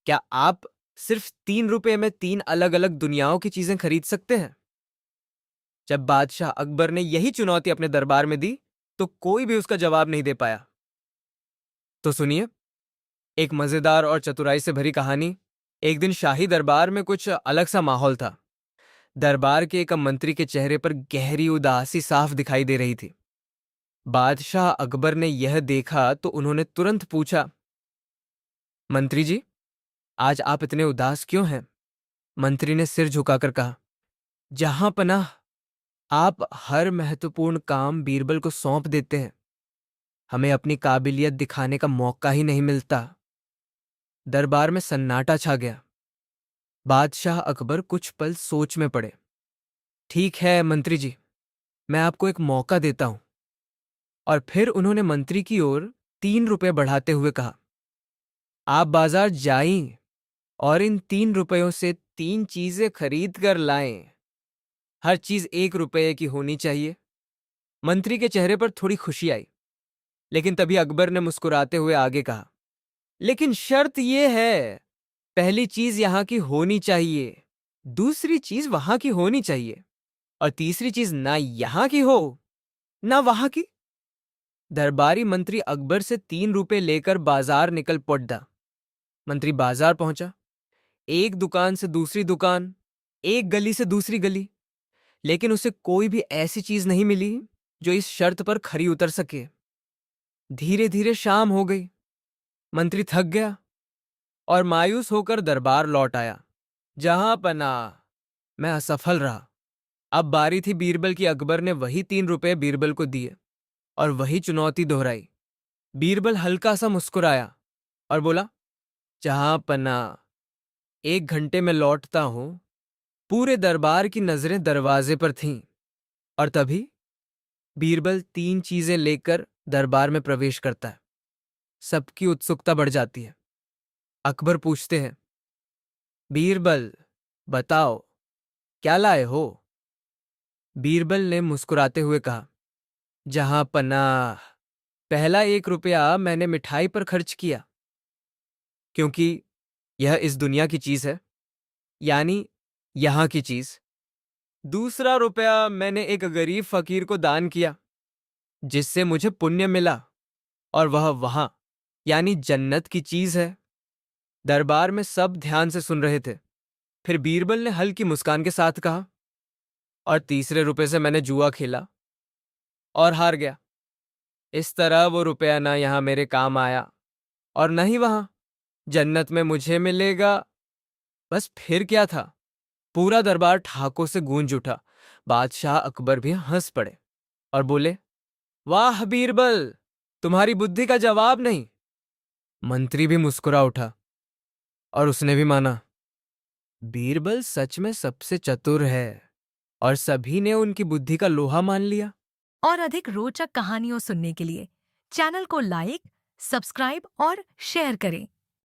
क्या आप सिर्फ 3 रुपए में 3 अलग-अलग दुनियाओं की चीजें खरीद सकते हैं? जब बादशाह अकबर ने यही चुनौती अपने दरबार में दी, तो कोई भी उसका जवाब नहीं दे पाया। तो सुनिए, एक मजेदार और चतुराई से भरी कहानी। एक दिन शाही दरबार में कुछ अलग सा माहौल था। दरबार के एक मंत्री के चेहरे पर गहरी उदासी साफ दिखाई दे रही थी। बादशाह अकबर ने यह देखा तो उन्होंने तुरंत पूछा, मंत्री जी, आज आप इतने उदास क्यों हैं? मंत्री ने सिर झुकाकर कहा, जहां पनाह, आप हर महत्वपूर्ण काम बीरबल को सौंप देते हैं। हमें अपनी काबिलियत दिखाने का मौका ही नहीं मिलता। दरबार में सन्नाटा छा गया। बादशाह अकबर कुछ पल सोच में पड़े। ठीक है मंत्री जी, मैं आपको एक मौका देता हूं। और फिर उन्होंने मंत्री की ओर 3 रुपए बढ़ाते हुए कहा, आप बाजार जाइं और इन 3 रुपयों से 3 चीजें खरीद कर लाएं। हर चीज 1 रुपये की होनी चाहिए। मंत्री के चेहरे पर थोड़ी खुशी आई, लेकिन तभी अकबर ने मुस्कुराते हुए आगे कहा, लेकिन शर्त यह है, पहली चीज यहां की होनी चाहिए, दूसरी चीज वहां की होनी चाहिए, और तीसरी चीज ना यहां की हो ना वहां की। दरबारी मंत्री अकबर से 3 रुपए लेकर बाजार निकल पड़ा। मंत्री बाजार पहुंचा। एक दुकान से दूसरी दुकान, एक गली से दूसरी गली, लेकिन उसे कोई भी ऐसी चीज नहीं मिली जो इस शर्त पर खरी उतर सके। धीरे धीरे शाम हो गई। मंत्री थक गया और मायूस होकर दरबार लौट आया। जहां पना, मैं असफल रहा। अब बारी थी बीरबल की। अकबर ने वही 3 रुपए बीरबल को दिए और वही चुनौती दोहराई। बीरबल हल्का सा मुस्कुराया और बोला, जहां पना, 1 घंटे में लौटता हूं। पूरे दरबार की नजरें दरवाजे पर थीं, और तभी बीरबल 3 चीजें लेकर दरबार में प्रवेश करता है। सबकी उत्सुकता बढ़ जाती है। अकबर पूछते हैं, बीरबल, बताओ, क्या लाए हो? बीरबल ने मुस्कुराते हुए कहा, जहां पनाह, पहला 1 रुपया मैंने मिठाई पर खर्च किया, क्योंकि यह इस दुनिया की चीज है, यानी यहां की चीज। दूसरा रुपया मैंने एक गरीब फकीर को दान किया, जिससे मुझे पुण्य मिला, और वह वहां, यानी जन्नत की चीज है। दरबार में सब ध्यान से सुन रहे थे। फिर बीरबल ने हल्की मुस्कान के साथ कहा, और तीसरे रुपए से मैंने जुआ खेला और हार गया। इस तरह वो रुपया ना यहां मेरे काम आया और न ही वहां जन्नत में मुझे मिलेगा। बस फिर क्या था? पूरा दरबार ठाकों से गूंज उठा। बादशाह अकबर भी हंस पड़े और बोले, वाह बीरबल, तुम्हारी बुद्धि का जवाब नहीं। मंत्री भी मुस्कुरा उठा और उसने भी माना, बीरबल सच में सबसे चतुर है। और सभी ने उनकी बुद्धि का लोहा मान लिया। और अधिक रोचक कहानियों सुनने के लिए चैनल को लाइक, सब्सक्राइब और शेयर करें।